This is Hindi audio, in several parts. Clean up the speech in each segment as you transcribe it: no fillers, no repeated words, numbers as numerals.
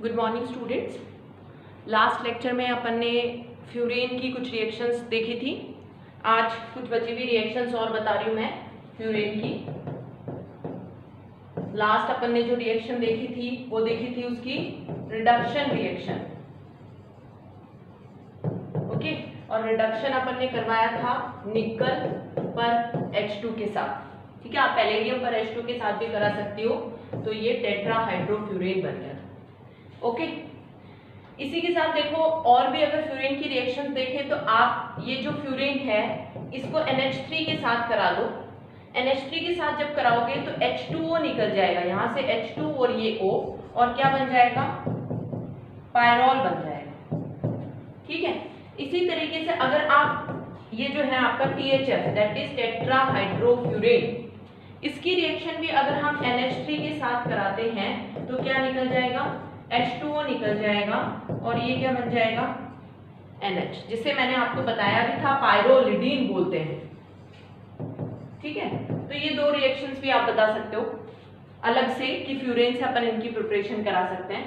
Good morning students. Last lecture में अपन ने फ्यूरेन की कुछ रिएक्शंस देखी थी। आज कुछ बची हुई रिएक्शंस और बता रही हूँ मैं फ्यूरेन की। लास्ट अपन ने जो रिएक्शन देखी थी वो देखी थी उसकी रिडक्शन रिएक्शन। ओके, और रिडक्शन अपन ने करवाया था निकल पर H2 के साथ। ठीक है, आप पैलेडियम पर H2 के साथ भी करा सकती हो। तो ये टेट्राहाइड्रोफ्यूरेन बन गया था। ओके, इसी के साथ देखो और भी अगर फ्यूरेन की रिएक्शन देखें तो आप ये जो फ्यूरेन है इसको NH3 के साथ करा दो। NH3 के साथ जब कराओगे तो H2O निकल जाएगा, यहाँ से H2 और ये O, और क्या बन जाएगा, पायरोल बन जाएगा। ठीक है, इसी तरीके से अगर आप ये जो है आपका THF दैट इज टेट्राहाइड्रोफ्यूरेन, इसकी रिएक्शन भी अगर हम NH3 के साथ कराते हैं तो क्या निकल जाएगा, H2O निकल जाएगा, और ये क्या बन जाएगा, NH, जिसे मैंने आपको बताया भी था पायरोलिडीन बोलते हैं। ठीक है, तो ये दो रिएक्शंस भी आप बता सकते हो अलग से कि फ्यूरेन से अपन इनकी प्रिपरेशन करा सकते हैं।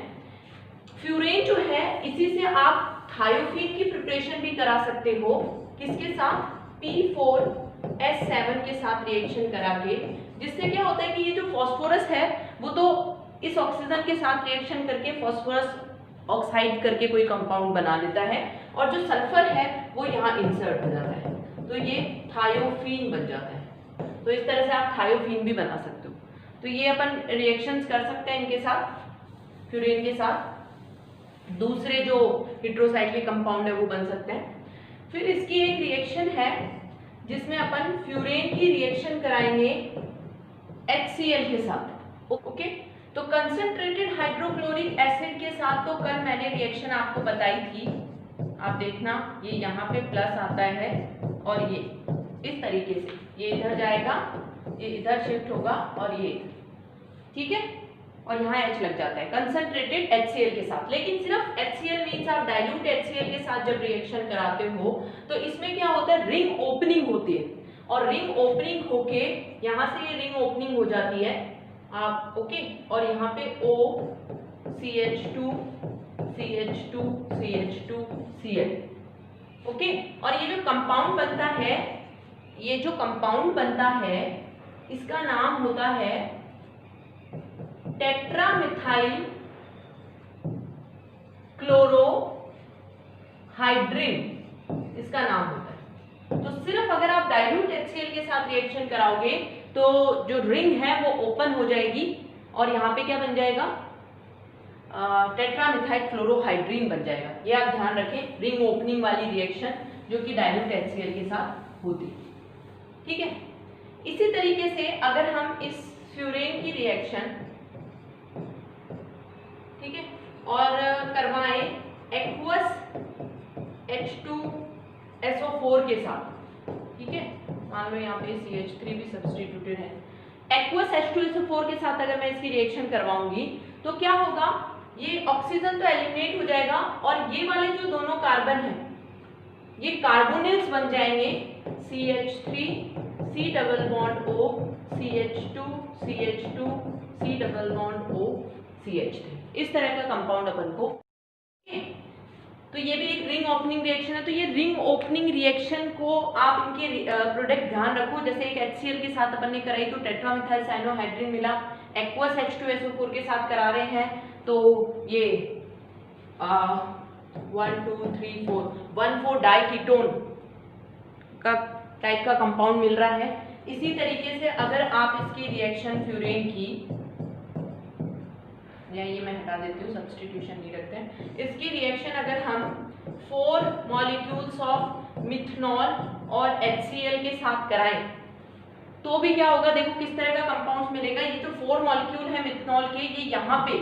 फ्यूरेन जो है इसी से आप थायोफीन की प्रिपरेशन भी करा सकते हो। किसके साथ, P4S7 के साथ रिएक्शन करा के, जिससे क्या होता है कि ये जो फास्फोरस है वो तो इस ऑक्सीजन के साथ रिएक्शन करके फास्फोरस ऑक्साइड करके कोई कंपाउंड बना लेता है, और जो सल्फर है वो यहाँ इंसर्ट हो जाता है, तो ये थायोफीन बन जाता है। तो इस तरह से आप थायोफीन भी बना सकते हो। तो ये अपन रिएक्शंस कर सकते हैं इनके साथ, फ्यूरेन के साथ। दूसरे जो हेटेरोसाइक्लिक कंपाउंड है वो बन सकते हैं। फिर इसकी एक रिएक्शन है जिसमें अपन फ्यूरेन की रिएक्शन कराएंगे HCl के साथ। ओके, तो कंसंट्रेटेड हाइड्रोक्लोरिक एसिड के साथ तो कल मैंने रिएक्शन आपको बताई थी, आप देखना ये यहाँ पे प्लस आता है और ये इस तरीके से ये इधर जाएगा, ये इधर शिफ्ट होगा और ये, ठीक है, और यहाँ H लग जाता है कंसंट्रेटेड HCl के साथ। लेकिन सिर्फ HCl मींस आप डाइल्यूट HCl के साथ जब रिएक्शन कराते हो तो इसमें क्या होता है, रिंग ओपनिंग होती है, और रिंग ओपनिंग होके यहाँ से ये रिंग ओपनिंग हो जाती है आप। ओके, और यहाँ पे O CH2 CH2 CH2 Cl। Okay, और ये जो कंपाउंड बनता है, ये जो कंपाउंड बनता है इसका नाम होता है टेट्रामिथाइल क्लोरोहाइड्रिन, इसका नाम होता है। तो सिर्फ अगर आप डाइल्यूट HCl के साथ रिएक्शन कराओगे तो जो रिंग है वो ओपन हो जाएगी, और यहाँ पे क्या बन जाएगा, टेट्रामिथाइल क्लोरोहाइड्रिन बन जाएगा। ये आप ध्यान रखें, रिंग ओपनिंग वाली रिएक्शन जो कि डाइल्यूट HCl के साथ होती है। ठीक है, इसी तरीके से अगर हम इस फ्यूरेन की रिएक्शन, ठीक है, और करवाएं एक्वस H2SO4 के साथ, ठीक है, मान लो यहाँ पे CH3 भी सब्स्टिट्यूटेड है, एक्वस H2SO4 के साथ अगर मैं इसकी रिएक्शन करवाऊंगी तो क्या होगा, ये ऑक्सीजन तो एलिमिनेट हो जाएगा, और ये वाले जो दोनों कार्बन हैं ये कार्बोनिल्स बन जाएंगे, CH3 C double bond O CH2 CH2 C double bond O CH3, इस तरह का कंपाउंड अपन को। तो ये भी एक रिंग ओपनिंग रिएक्शन है। तो ये रिंग ओपनिंग रिएक्शन को आप इनके प्रोडक्ट ध्यान रखो। जैसे एक HCl के साथ अपन ने कराई तो टेट्रामिथाइल साइनोहाइड्रिन मिला, एक्वस H2SO4 के साथ करा रहे हैं तो ये 1 2 3 4 1,4 डाइकीटोन का टाइप का कंपाउंड मिल रहा है। इसी तरीके से अगर आप इसकी रिएक्शन फ्यूरेन की, या ये मैं हटा देती हूँ, सब्स्टिट्यूशन नहीं रखते हैं, इसकी रिएक्शन अगर हम 4 मॉलिक्यूल्स ऑफ मिथनॉल और HCl के साथ कराएं तो भी क्या होगा, देखो किस तरह का कंपाउंड मिलेगा। ये जो 4 मॉलिक्यूल है मिथनॉल के, ये यहाँ पे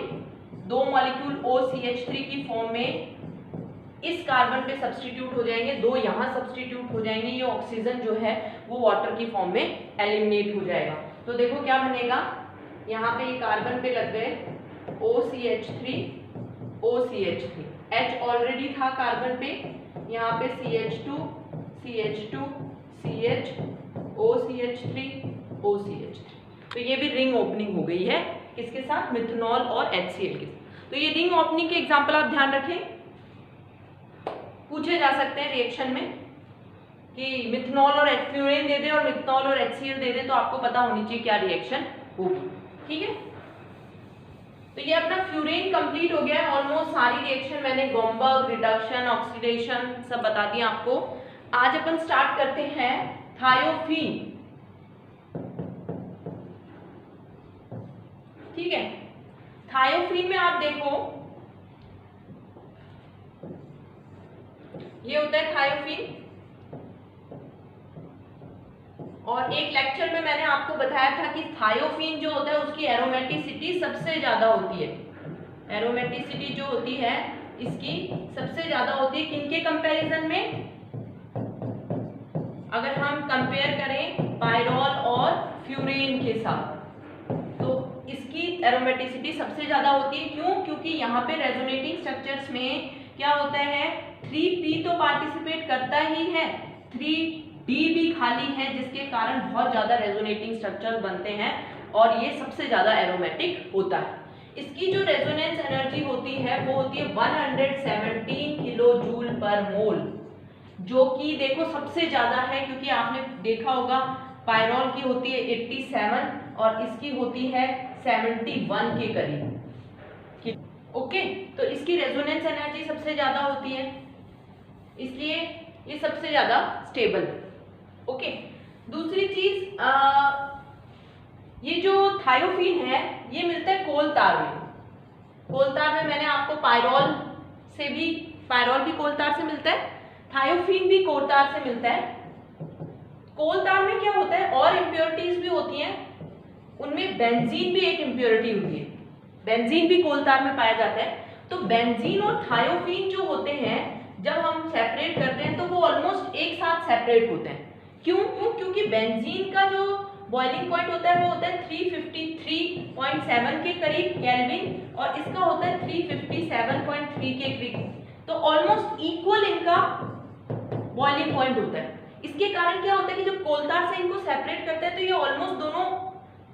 2 मॉलिक्यूल OCH3 की फॉर्म में इस कार्बन पे सब्स्टिट्यूट हो जाएंगे, 2 यहाँ सब्स्टिट्यूट हो जाएंगे, ये ऑक्सीजन जो है वो वाटर की फॉर्म में एलिमिनेट हो जाएगा। तो देखो क्या बनेगा, यहाँ पे ये कार्बन पे लग गए OCH3 OCH3, H ऑलरेडी था कार्बन पे, यहाँ पे CH2 CH2 CH OCH3 OCH3। तो ये भी रिंग ओपनिंग हो गई है किसके साथ, मिथनॉल और HCl के साथ। तो ये रिंग ओपनिंग के एग्जाम्पल आप ध्यान रखें, पूछे जा सकते हैं रिएक्शन में कि मिथनॉल और फ्यूरेन दे दे और मिथनॉल और HCl दे दे, तो आपको पता होनी चाहिए क्या रिएक्शन होगी। ठीक है, तो ये अपना फ्यूरेन कंप्लीट हो गया है। ऑलमोस्ट सारी रिएक्शन मैंने गोम्बर्ग, रिडक्शन, ऑक्सीडेशन सब बता दिया आपको। आज अपन स्टार्ट करते हैं थायोफीन। ठीक है, थायोफीन में आप देखो ये होता है थायोफीन, और एक लेक्चर में मैंने आपको बताया था कि थायोफीन जो होता है उसकी एरोमेटिसिटी सबसे ज्यादा होती है। एरोमेटिसिटी जो होती है इसकी सबसे ज्यादा होती है किनके कंपैरिजन में? अगर हम कंपेयर करें पायरोल और फ्यूरेन के साथ, तो इसकी एरोमेटिसिटी सबसे ज्यादा होती है। क्यों? क्योंकि यहाँ पे रेजोनेटिंग स्ट्रक्चर्स में क्या होता है, 3p तो पार्टिसिपेट करता ही है, 3d भी खाली है, जिसके कारण बहुत ज्यादा रेजोनेटिंग स्ट्रक्चर बनते हैं और ये सबसे ज्यादा एरोमेटिक होता है। इसकी जो रेजोनेंस एनर्जी होती है वो होती है 117 किलो जूल पर मोल, जो कि देखो सबसे ज्यादा है, क्योंकि आपने देखा होगा पायरोल की होती है 87 और इसकी होती है 71 के करीब। ओके, तो इसकी रेजोनेंस एनर्जी सबसे ज्यादा होती है, इसलिए ये सबसे ज्यादा स्टेबल है। ओके, दूसरी चीज ये जो थायोफीन है ये मिलता है कोल तार में। कोल तार में मैंने आपको पायरोल भी कोल तार से मिलता है, थायोफीन भी कोल तार से मिलता है। कोल तार में क्या होता है, और इम्प्योरिटीज भी होती हैं, उनमें बेंजीन भी एक इम्प्योरिटी होती है, बेंजीन भी कोल तार में पाया जाता है। तो बेंजीन और थायोफीन जो होते हैं जब हम सेपरेट करते हैं तो वो ऑलमोस्ट एक साथ सेपरेट होते हैं। क्यों? क्योंकि बेंजीन का जो बॉइलिंग पॉइंट होता है वो होता है 353.7 के करीब केल्विन और इसका होता है 357.3 के करीब, तो ऑलमोस्ट इक्वल इनका बॉइलिंग पॉइंट होता है। इसके कारण क्या होता है कि जब कोल तार से इनको सेपरेट करते हैं तो ये ऑलमोस्ट दोनों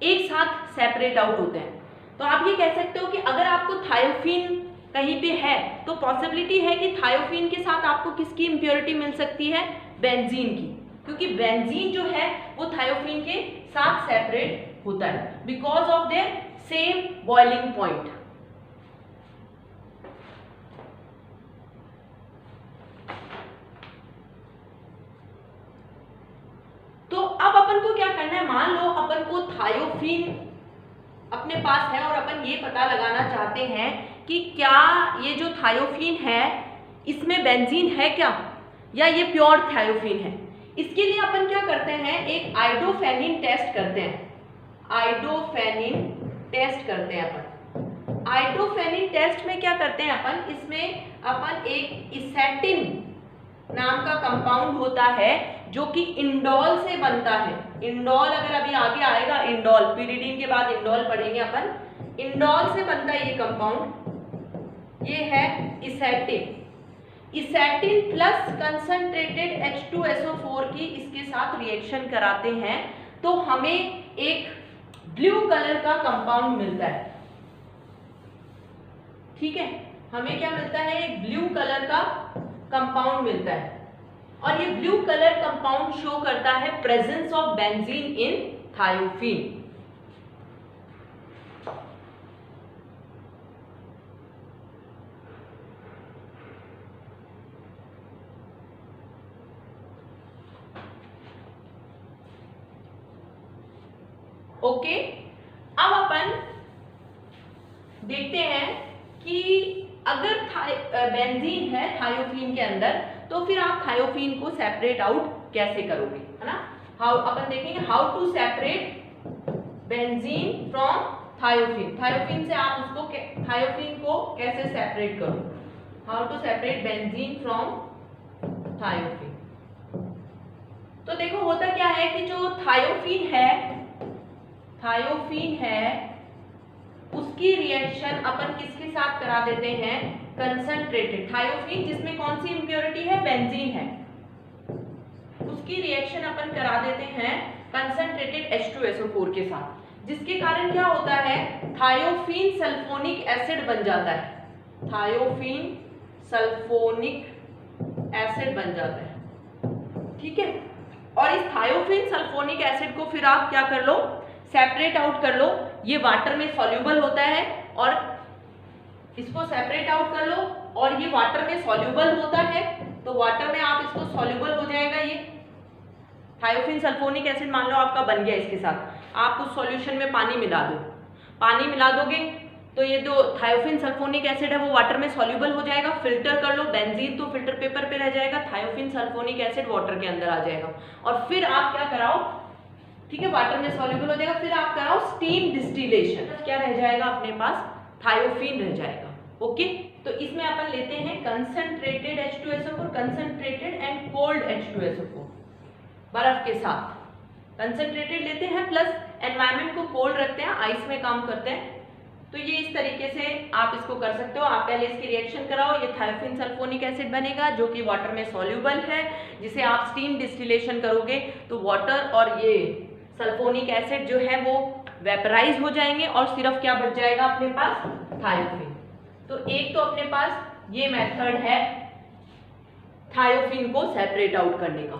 एक साथ सेपरेट आउट होते हैं। तो आप ये कह सकते हो कि अगर आपको थायोफीन कहीं पे है तो पॉसिबिलिटी है कि थायोफीन के साथ आपको किसकी इंप्योरिटी मिल सकती है, बेंजीन की, क्योंकि बेंजीन जो है वो थायोफीन के साथ सेपरेट होता है because of their same boiling point. तो अब अपन को क्या करना है, मान लो अपन को थायोफीन अपने पास है और अपन ये पता लगाना चाहते हैं कि क्या ये जो थायोफीन है इसमें बेंजीन है क्या, या ये प्योर थायोफीन है। इसके लिए अपन क्या करते हैं, एक आइडोफेनिन टेस्ट करते हैं। आइडोफेनिन टेस्ट करते हैं अपन। आइडोफेनिन टेस्ट में क्या करते हैं अपन, इसमें अपन एक इसेटिन नाम का कंपाउंड होता है जो कि इंडोल से बनता है। इंडोल अगर अभी आगे आएगा, इंडोल पीरिडीन के बाद इंडोल पढ़ेंगे अपन। इंडोल से बनता है ये कंपाउंड, ये है इसेटिन। इसेटिन प्लस कंसंट्रेटेड H2SO4 की इसके साथ रिएक्शन कराते हैं तो हमें एक ब्लू कलर का कंपाउंड मिलता है। ठीक है, हमें क्या मिलता है, एक ब्लू कलर का कंपाउंड मिलता है और ये ब्लू कलर कंपाउंड शो करता है presence of benzene in thiophene. Okay, अब अपन देखते हैं कि अगर बेंजीन है थायोफीन के अंदर तो फिर आप थायोफीन को सेपरेट आउट कैसे करोगे, है ना। हाउ अपन देखेंगे how to separate benzene from thiophene. Thiophene से आप उसको थायोफीन को कैसे सेपरेट करो, how to separate benzene from thiophene. तो देखो होता क्या है कि जो थायोफीन है उसकी रिएक्शन अपन किसके साथ करा देते हैं, कंसंट्रेटेड थायोफीन जिसमें कौन सी इंप्योरिटी है, बेंजीन है, उसकी रिएक्शन अपन करा देते हैं कंसंट्रेटेड H2SO4 के साथ, जिसके कारण क्या होता है, थायोफीन सल्फोनिक एसिड बन जाता है, थायोफीन सल्फोनिक एसिड बन जाता है। ठीक है, और इस थायोफीन सल्फोनिक एसिड को फिर आप क्या कर लो, सेपरेट आउट कर लो। ये वाटर में सॉल्युबल होता है और इसको सेपरेट आउट कर लो, और ये वाटर में सॉल्युबल होता है, तो वाटर में आप इसको सॉल्युबल हो जाएगा। ये थायोफीन सल्फोनिक एसिड मान लो आपका बन गया, इसके साथ आप उस सॉल्यूशन में पानी मिला दो, पानी मिला दोगे तो ये जो थायोफीन सल्फोनिक एसिड है वो वाटर में सॉल्युबल हो जाएगा। फिल्टर कर लो, बेंजीन तो फिल्टर पेपर पे रह जाएगा, थायोफीन सल्फोनिक एसिड वाटर के अंदर आ जाएगा, और फिर आप क्या कराओ, ठीक है, वाटर में सॉल्युबल हो जाएगा, फिर आप कराओ स्टीम डिस्टिलेशन। क्या रह जाएगा अपने पास, थायोफीन रह जाएगा। ओके, तो इसमें अपन लेते हैं concentrated H2SO4, concentrated and cold H2SO4 बर्फ के साथ। कंसंट्रेटेड लेते हैं प्लस एनवायरनमेंट को कोल्ड रखते हैं, आइस में काम करते हैं। तो ये इस तरीके से आप इसको कर सकते हो। आप पहले इसकी रिएक्शन कराओ, ये थायोफीन सल्फोनिक एसिड बनेगा जो कि वाटर में सॉल्युबल है, जिसे आप स्टीम डिस्टिलेशन करोगे तो वाटर और ये सल्फोनिक एसिड जो है वो वेपराइज हो जाएंगे और सिर्फ क्या बच जाएगा अपने पास, थायोफीन। तो एक तो अपने पास ये मेथड है थायोफीन को सेपरेट आउट करने का।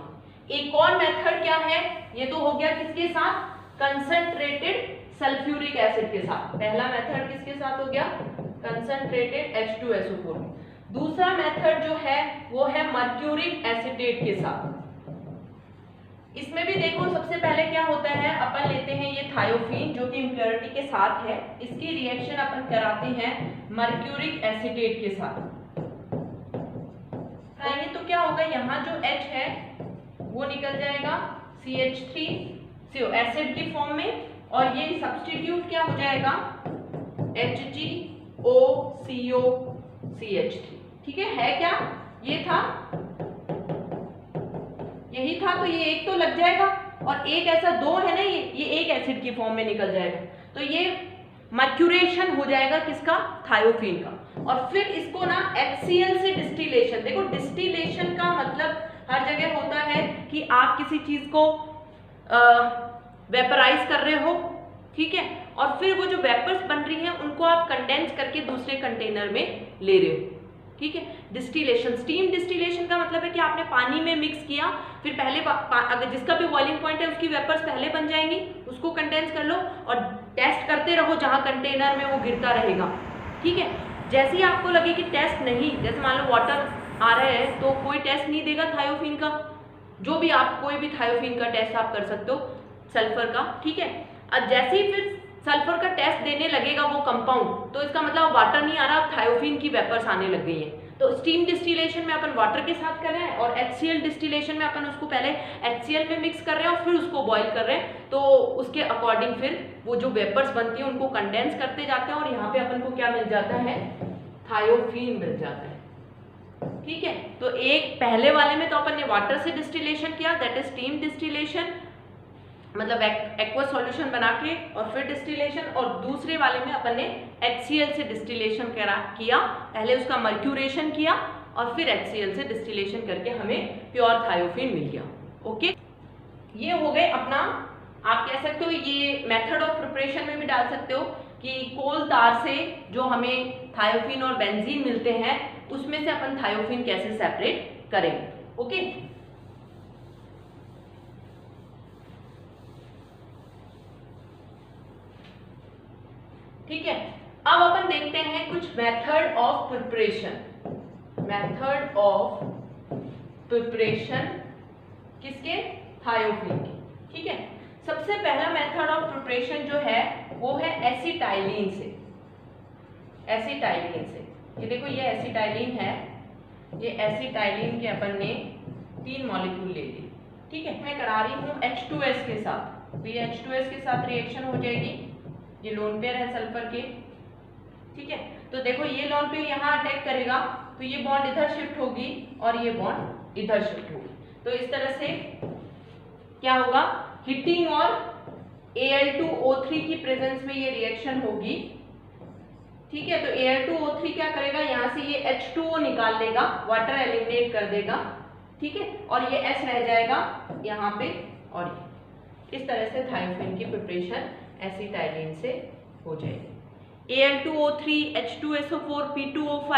एक और मेथड क्या है, ये तो हो गया किसके साथ, कंसंट्रेटेड सल्फ्यूरिक एसिड के साथ। पहला मेथड किसके साथ हो गया, कंसंट्रेटेड H2SO4। दूसरा मेथड जो है वो है मर्क्यूरिक एसिटेट के साथ। इसमें भी देखो सबसे पहले क्या होता है, अपन लेते हैं ये थायोफीन जो कि इम्प्योरिटी के साथ है, इसकी रिएक्शन अपन कराते हैं मर्क्यूरिक एसिटेट के साथ। तो क्या होगा, यहाँ जो H है वो निकल जाएगा CH3 एसिड की फॉर्म में, और ये सब्स्टिट्यूट क्या हो जाएगा HgOCOCH3। ठीक है क्या ये था, यही था, तो ये एक तो लग जाएगा और एक ऐसा दो है ना, ये एक एसिड की फॉर्म में निकल जाएगा, तो ये मर्क्यूरेशन हो जाएगा किसका, थायोफीन का। और फिर इसको ना HCl से डिस्टिलेशन, देखो डिस्टिलेशन का मतलब हर जगह होता है कि आप किसी चीज को वेपराइज कर रहे हो, ठीक है, और फिर वो जो वेपर्स बन रही हैं उनको आप कंडेंस करके दूसरे कंटेनर में ले रहे हो, ठीक है। डिस्टिलेशन, स्टीम डिस्टिलेशन का मतलब है कि आपने पानी में मिक्स किया, फिर पहले अगर जिसका भी बॉइलिंग पॉइंट है उसकी वेपर्स पहले बन जाएंगी, उसको कंडेंस कर लो और टेस्ट करते रहो जहां कंटेनर में वो गिरता रहेगा, ठीक है। जैसे ही आपको लगे कि टेस्ट नहीं, जैसे मान लो वाटर आ रहा है तो कोई टेस्ट नहीं देगा थायोफीन का, जो भी आप कोई भी थायोफीन का टेस्ट आप कर सकते हो, सल्फर का, ठीक है। अब जैसे ही फिर सल्फर का टेस्ट देने लगेगा वो कंपाउंड, तो इसका मतलब वाटर नहीं आ रहा, अब थायोफीन की वेपर्स आने लग गई हैं। तो स्टीम डिस्टिलेशन में अपन वाटर के साथ कर रहे हैं और HCl डिस्टिलेशन में अपन उसको पहले HCl में मिक्स कर रहे हैं और फिर उसको बॉईल कर रहे हैं, तो उसके अकॉर्डिंग फिर वो जो वेपर्स बनती हैं उनको कंडेंस करते जाते हैं और यहाँ पे अपन को क्या मिल जाता है, थायोफीन मिल जाता है, ठीक है। तो एक पहले वाले में तो अपन ने वाटर से डिस्टिलेशन किया, दैट इज स्टीम डिस्टिलेशन, मतलब एक्वस सॉल्यूशन बना के और फिर डिस्टिलेशन, और दूसरे वाले में अपन ने HCl से डिस्टिलेशन किया, पहले उसका मर्क्यूरेशन किया और फिर HCl से डिस्टिलेशन करके हमें प्योर थायोफीन मिल गया। ओके, ये हो गए अपना, आप कह सकते हो ये मेथड ऑफ प्रिपरेशन में भी डाल सकते हो कि कोल तार से जो हमें थायोफीन और बेंजीन मिलते हैं उसमें से अपन थायोफीन कैसे सेपरेट करेंगे। ओके, ठीक है। अब अपन देखते हैं कुछ method of preparation, method of preparation किसके, थायोफीन के, ठीक है। सबसे पहला मेथड ऑफ प्रिपरेशन जो है वो है एसिटाइलिन से, एसिटाइलिन से। ये देखो ये एसिटाइलिन है, ये एसिटाइलिन के अपन ने 3 मॉलिक्यूल ले लिए, ठीक है। मैं करा रही हूँ H2S के साथ, तो ये H2S के साथ रिएक्शन हो जाएगी, ये लोन पेयर है सल्फर के, ठीक है। तो देखो ये लोन पेयर यहाँ अटैक करेगा तो ये बॉन्ड इधर शिफ्ट होगी और ये बॉन्ड इधर शिफ्ट होगी, तो इस तरह से क्या होगा, हीटिंग और Al2O3 की प्रेजेंस में ये रिएक्शन होगी, ठीक है। तो Al2O3 क्या करेगा, यहाँ से ये H2O निकाल लेगा, वाटर एलिमिनेट कर देगा, ठीक है, और ये S रह जाएगा यहाँ पे, और इस तरह से थायोफीन की प्रिपरेशन एसिटाइलिन से हो जाएगी। Al2O3, H2SO4, P2O5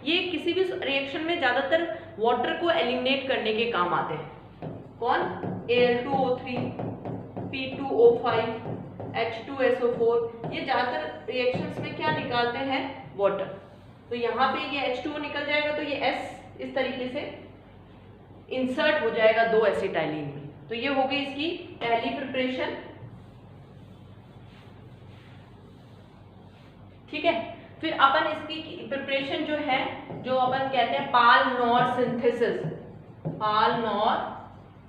ये किसी भी रिएक्शन में ज्यादातर वाटर को एलिमिनेट करने के काम आते हैं। कौन? Al2O3, P2O5, H2SO4 ये ज्यादातर रिएक्शंस में क्या निकालते हैं? वाटर। तो यहाँ पे ये H2O निकल जाएगा तो ये S इस तरीके से इंसर्ट हो जाएगा दो एसिटाइलिन में। तो ये हो गई इसकी पहली प्रिपरेशन। ठीक है, फिर अपन इसकी प्रिपरेशन जो है, जो अपन कहते हैं पाल-नॉर सिंथेसिस, पाल-नॉर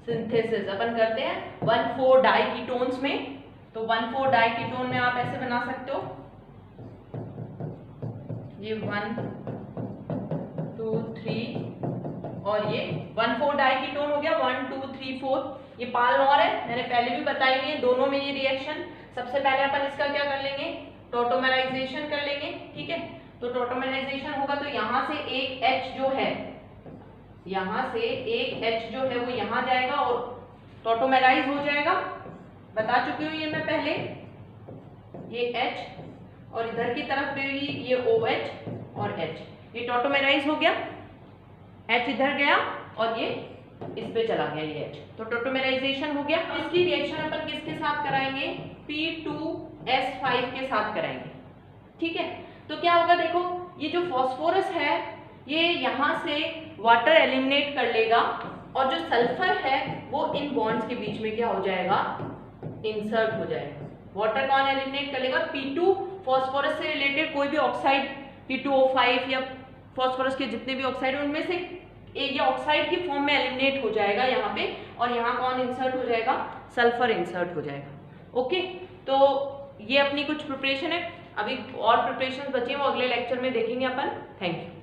सिंथेसिस अपन करते हैं 1,4-डाइकीटोन्स में। तो 1,4-डाइकीटोन में आप ऐसे बना सकते हो, ये 1 2 3 और ये 1,4-डाइकीटोन हो गया 1 2 3 4। ये पाल-नॉर है, मैंने पहले भी बताई है दोनों में ये रिएक्शन। सबसे पहले अपन इसका क्या कर लेंगे? टॉटोमराइजेशन कर लेंगे। ठीक है, तो टॉटोमराइजेशन होगा तो यहाँ से एक H जो है, यहाँ से एक H जो है वो यहाँ जाएगा और टॉटोमराइज हो जाएगा। बता चुकी हूँ ये मैं पहले, ये H और इधर की तरफ भी ये OH और H, ये टॉटोमराइज हो गया। H इधर गया और ये इस पे चला गया ये H, तो टॉटोमराइजेशन हो गया। इसकी रिएक्शन अपन किसके साथ कराएंगे? P2S5 के साथ कराएंगे। ठीक है, तो क्या होगा देखो, ये जो फास्फोरस है ये यहाँ से वाटर एलिमिनेट कर लेगा और जो सल्फर है वो इन बॉन्ड्स के बीच में क्या हो जाएगा? इंसर्ट हो जाएगा। वाटर कौन एलिमिनेट कर लेगा? P2 फास्फोरस से रिलेटेड कोई भी ऑक्साइड, P2O5 या फास्फोरस के जितने भी ऑक्साइड उनमें से एक या ऑक्साइड की फॉर्म में एलिमिनेट हो जाएगा यहाँ पे, और यहाँ कौन इंसर्ट हो जाएगा? सल्फर इंसर्ट हो जाएगा। ओके, तो ये अपनी कुछ प्रिपरेशन है। अभी और प्रिपरेशन बचे वो अगले लेक्चर में देखेंगे अपन। Thank you.